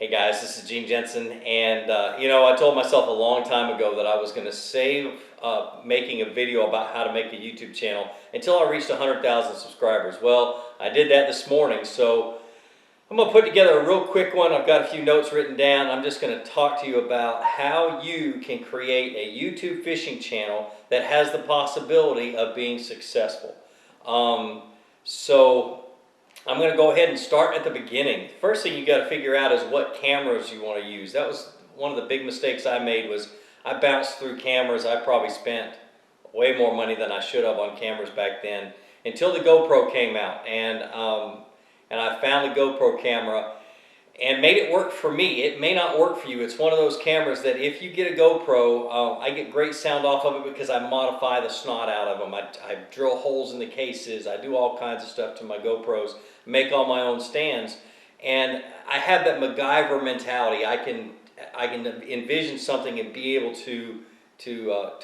Hey guys, this is Gene Jensen, and I told myself a long time ago that I was going to save making a video about how to make a YouTube channel until I reached 100,000 subscribers. Well, I did that this morning, so I'm going to put together a real quick one. I've got a few notes written down. I'm just going to talk to you about how you can create a YouTube fishing channel that has the possibility of being successful. So I'm going to go ahead and start at the beginning. First thing you got to figure out is what cameras you want to use. That was one of the big mistakes I made. Was I bounced through cameras. I probably spent way more money than I should have on cameras back then until the GoPro came out, and I found the GoPro camera and made it work for me. It may not work for you. It's one of those cameras that if you get a GoPro, I get great sound off of it because I modify the snot out of them. I drill holes in the cases. I do all kinds of stuff to my GoPros, make all my own stands. And I have that MacGyver mentality. I can envision something and be able to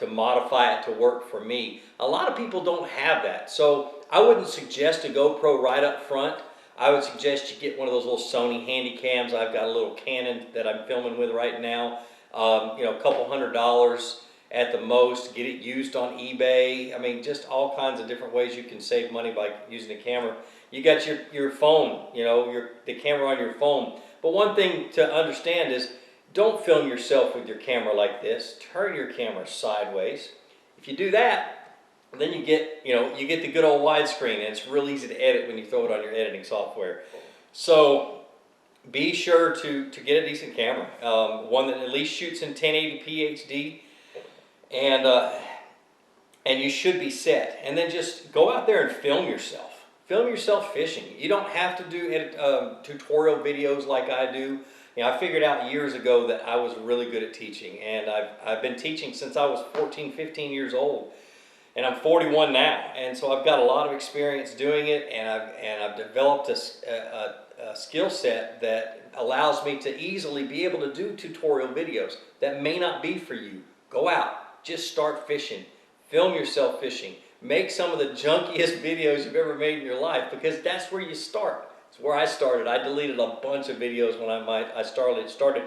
modify it to work for me. A lot of people don't have that. So I wouldn't suggest a GoPro right up front. I would suggest you get one of those little Sony handy cams. I've got a little Canon that I'm filming with right now. A couple $100 at the most. Get it used on eBay. I mean, just all kinds of different ways you can save money by using a camera. You got your phone, the camera on your phone. But one thing to understand is don't film yourself with your camera like this. Turn your camera sideways. If you do that, then you get the good old widescreen, and it's real easy to edit when you throw it on your editing software. So be sure to get a decent camera, one that at least shoots in 1080p HD, and you should be set. And then just go out there and film yourself. Film yourself fishing. You don't have to do tutorial videos like I do. I figured out years ago that I was really good at teaching, and I've been teaching since I was 14, 15 years old. And I'm 41 now, and so I've got a lot of experience doing it, and I've developed a skill set that allows me to easily be able to do tutorial videos that may not be for you. Go out, just start fishing, film yourself fishing, make some of the junkiest videos you've ever made in your life, because that's where you start. It's where I started. I deleted a bunch of videos when I started.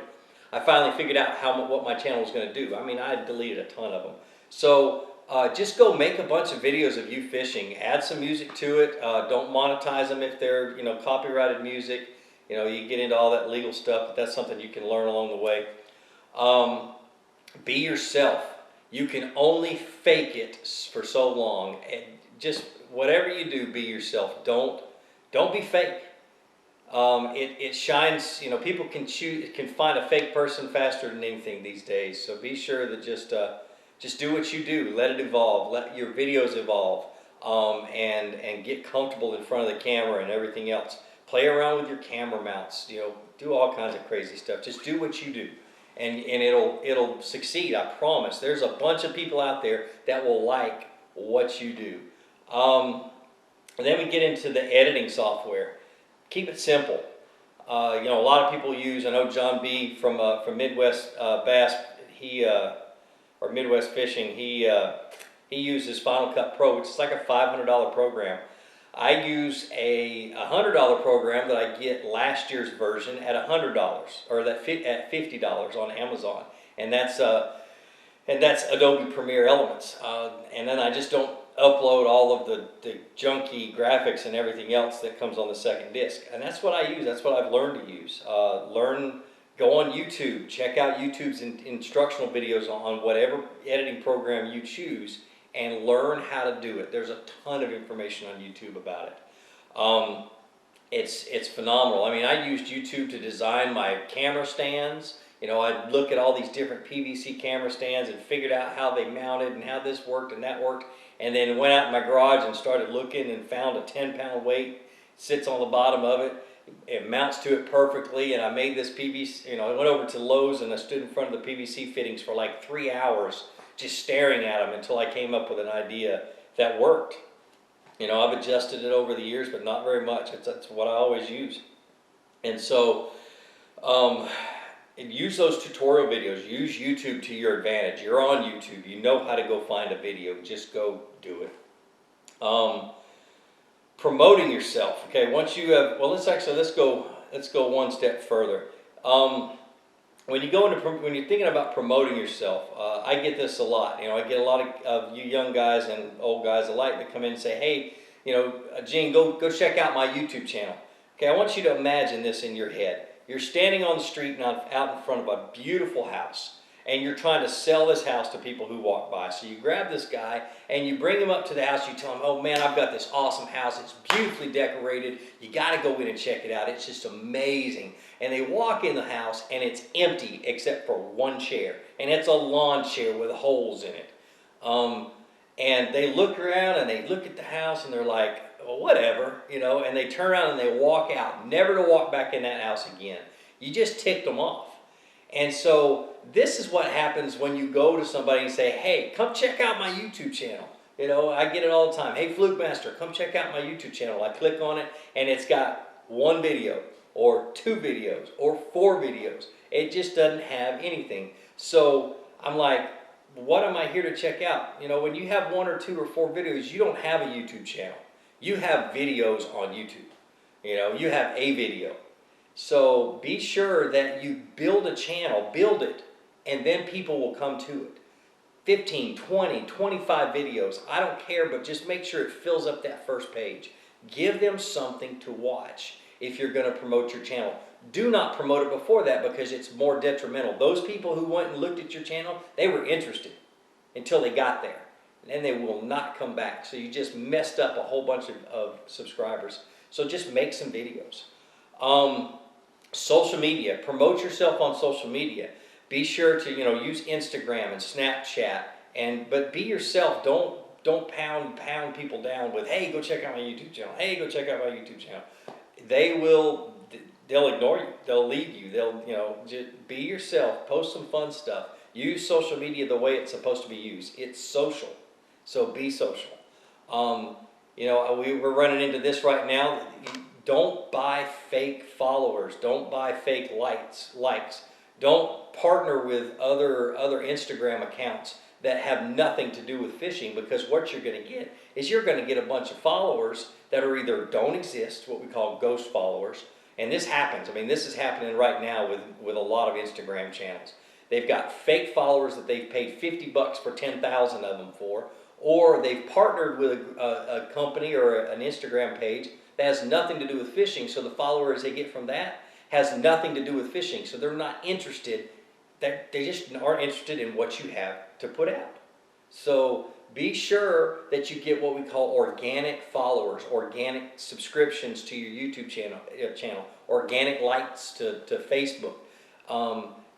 I finally figured out what my channel was going to do. I mean, I deleted a ton of them. So just go make a bunch of videos of you fishing. Add some music to it. Don't monetize them if they're copyrighted music. You get into all that legal stuff, but that's something you can learn along the way. Be yourself. You can only fake it for so long. And just whatever you do, be yourself. Don't be fake. It shines. People can find a fake person faster than anything these days. So be sure that just do what you do. Let it evolve. Let your videos evolve, and get comfortable in front of the camera and everything else. Play around with your camera mounts. Do all kinds of crazy stuff. Just do what you do, and it'll succeed. I promise. There's a bunch of people out there that will like what you do. And then we get into the editing software. Keep it simple. A lot of people use. I know John B. from Midwest Bass. Or Midwest Fishing, he uses Final Cut Pro, which is like a $500 program. I use a $100 program that I get last year's version at $100, or at $50 on Amazon, and that's Adobe Premiere Elements. And then I just don't upload all of the junky graphics and everything else that comes on the second disc. And that's what I use. That's what I've learned to use. Go on YouTube, check out YouTube's instructional videos on whatever editing program you choose, and learn how to do it. There's a ton of information on YouTube about it. It's phenomenal. I mean, I used YouTube to design my camera stands. I'd look at all these different PVC camera stands and figured out how they mounted and how this worked and that worked, and then went out in my garage and started looking and found a 10-pound weight, sits on the bottom of it. It mounts to it perfectly, and I made this PVC, I went over to Lowe's and I stood in front of the PVC fittings for like 3 hours just staring at them until I came up with an idea that worked. I've adjusted it over the years, but not very much. That's what I always use. And so use those tutorial videos. Use YouTube to your advantage. You're on YouTube. You know how to go find a video. Just go do it. Promoting yourself. Okay, once you have, let's go one step further. When you go into when you're thinking about promoting yourself, I get this a lot. You know, I get a lot of you young guys and old guys alike that come in and say, "Hey, you know, Gene, go check out my YouTube channel." Okay, I want you to imagine this in your head. You're standing on the street out in front of a beautiful house, and you're trying to sell this house to people who walk by. So you grab this guy and you bring him up to the house. You tell him, "Oh man, I've got this awesome house. It's beautifully decorated. You got to go in and check it out. It's just amazing." And they walk in the house and it's empty except for one chair. And it's a lawn chair with holes in it. And they look around and they look at the house and they're like, "Well, whatever," you know, and they turn around and they walk out, never to walk back in that house again. You just ticked them off. And so this is what happens when you go to somebody and say, "Hey, come check out my YouTube channel." You know, I get it all the time. "Hey, Flukemaster, come check out my YouTube channel." I click on it and it's got one video or two videos or four videos. It just doesn't have anything. So I'm like, what am I here to check out? You know, when you have one or two or four videos, you don't have a YouTube channel. You have videos on YouTube. You know, you have a video. So be sure that you build a channel, build it, and then people will come to it. 15, 20, 25 videos, I don't care, but just make sure it fills up that first page. Give them something to watch if you're going to promote your channel. Do not promote it before that because it's more detrimental. Those people who went and looked at your channel, they were interested until they got there. And then they will not come back. So you just messed up a whole bunch of subscribers. So just make some videos. Social media, promote yourself on social media. Be sure to, you know, use Instagram and Snapchat, but be yourself. Don't pound people down with, "Hey, go check out my YouTube channel. Hey, go check out my YouTube channel." They'll ignore you. They'll leave you. They'll, you know, just be yourself. Post some fun stuff. Use social media the way it's supposed to be used. It's social, so be social. You know, we're running into this right now. Don't buy fake followers. Don't buy fake likes. Don't partner with other Instagram accounts that have nothing to do with fishing, because what you're going to get is you're going to get a bunch of followers that are either don't exist, what we call ghost followers, and this happens. I mean, this is happening right now with a lot of Instagram channels. They've got fake followers that they've paid 50 bucks for 10,000 of them for, or they've partnered with a company or an Instagram page that has nothing to do with fishing, so the followers they get from that has nothing to do with fishing, so they're not interested. They just aren't interested in what you have to put out. So be sure that you get what we call organic followers, organic subscriptions to your YouTube channel, organic likes to Facebook.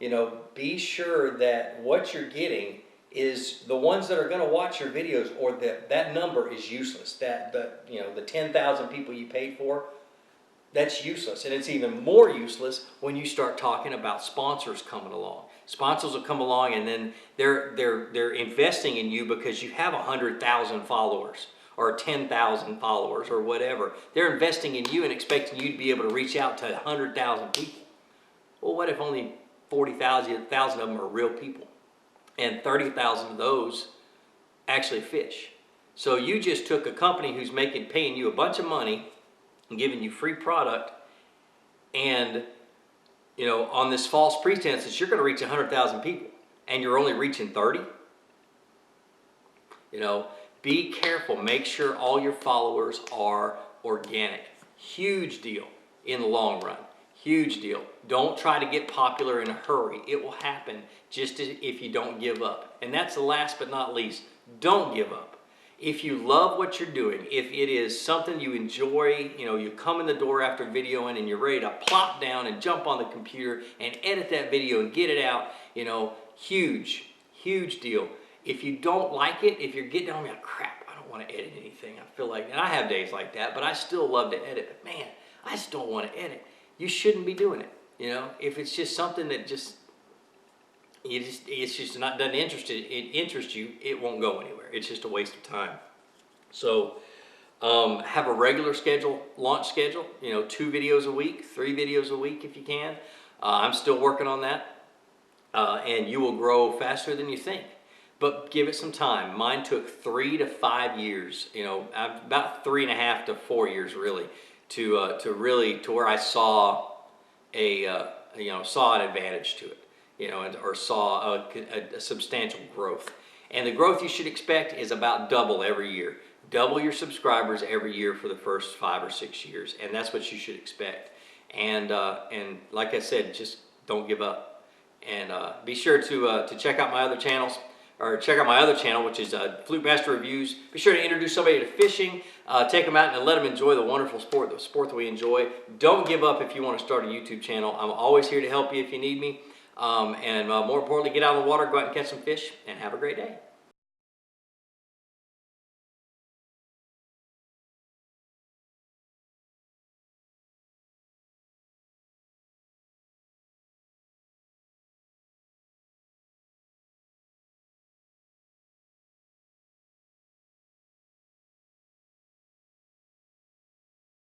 You know, be sure that what you're getting is the ones that are going to watch your videos, or that number is useless. You know, the 10,000 people you paid for, that's useless. And it's even more useless when you start talking about sponsors coming along. Sponsors will come along and then they're investing in you because you have 100,000 followers or 10,000 followers or whatever. They're investing in you and expecting you to be able to reach out to 100,000 people. Well, what if only 40,000 of them are real people and 30,000 of those actually fish? So you just took a company who's paying you a bunch of money and giving you free product, and you know, on this false pretense that you're going to reach 100,000 people and you're only reaching 30. You know, be careful. Make sure all your followers are organic. Huge deal in the long run. Huge deal. Don't try to get popular in a hurry. It will happen just if you don't give up. And that's the last but not least. Don't give up. If you love what you're doing, if it is something you enjoy, you know, you come in the door after videoing and you're ready to plop down and jump on the computer and edit that video and get it out, you know, huge deal. If you don't like it, if you're getting on me like, crap, I don't want to edit anything. I feel like, and I have days like that, but I still love to edit. But man, I just don't want to edit. You shouldn't be doing it. You know, if it's just something that it's just not doesn't interest you, it won't go anywhere. It's just a waste of time. So have a regular launch schedule, you know, 2 videos a week, 3 videos a week if you can. I'm still working on that, and you will grow faster than you think. But give it some time. Mine took 3 to 5 years, you know, about 3.5 to 4 years really, to where I saw a saw an advantage to it, or saw a substantial growth. And the growth you should expect is about double every year. Double your subscribers every year for the first 5 or 6 years, and that's what you should expect. And like I said, just don't give up. And be sure to check out my other channels, or check out my other channel, which is Flukemaster Reviews. Be sure to introduce somebody to fishing, take them out and let them enjoy the wonderful sport, that we enjoy. Don't give up if you want to start a YouTube channel. I'm always here to help you if you need me. And more importantly, get out on the water, go out and catch some fish, and have a great day.